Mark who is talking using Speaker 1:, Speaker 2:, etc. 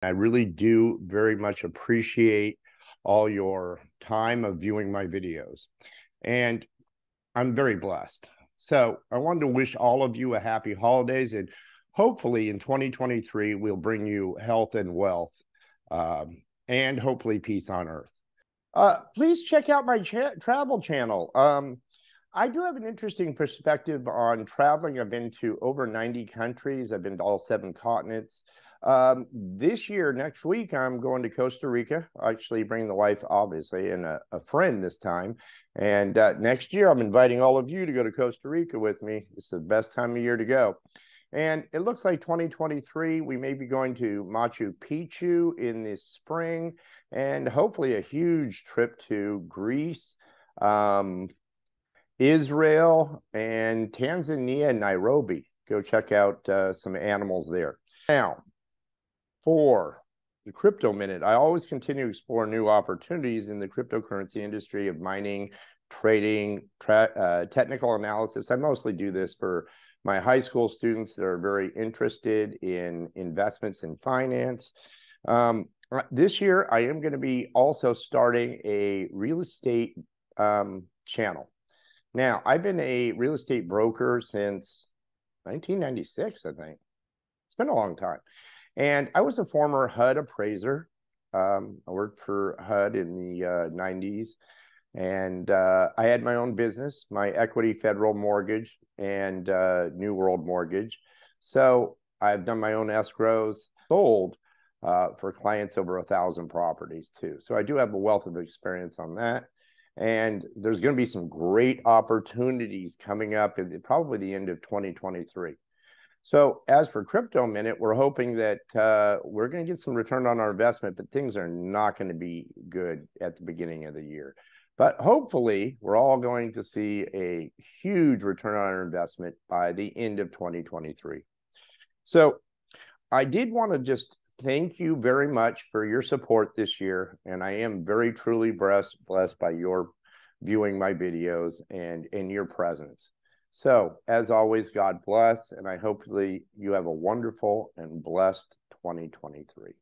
Speaker 1: I really do very much appreciate all your time of viewing my videos. And I'm very blessed. So I wanted to wish all of you a happy holidays, and hopefully in 2023, we'll bring you health and wealth, and hopefully peace on earth. Please check out my travel channel. I do have an interesting perspective on traveling. I've been to over 90 countries. I've been to all 7 continents. This year, next week, I'm going to Costa Rica, actually bringing the wife, obviously, and a friend this time. And next year, I'm inviting all of you to go to Costa Rica with me. It's the best time of year to go. And it looks like 2023, we may be going to Machu Picchu in the spring, and hopefully a huge trip to Greece, Israel, and Tanzania, Nairobi. Go check out some animals there. Now, for the crypto minute, I always continue to explore new opportunities in the cryptocurrency industry of mining, trading, technical analysis. I mostly do this for my high school students that are very interested in investments in finance. This year, I am going to be also starting a real estate channel. Now, I've been a real estate broker since 1996, I think. It's been a long time. And I was a former HUD appraiser. I worked for HUD in the 90s. And I had my own business, my Equity Federal Mortgage and New World Mortgage. So I've done my own escrows, sold for clients over 1,000 properties too. So I do have a wealth of experience on that. And there's going to be some great opportunities coming up in probably the end of 2023. So as for Crypto Minute, we're hoping that we're going to get some return on our investment, but things are not going to be good at the beginning of the year. But hopefully, we're all going to see a huge return on our investment by the end of 2023. So I did want to just thank you very much for your support this year. And I am very, truly blessed by your viewing my videos and in your presence. So as always, God bless. And I hopefully you have a wonderful and blessed 2023.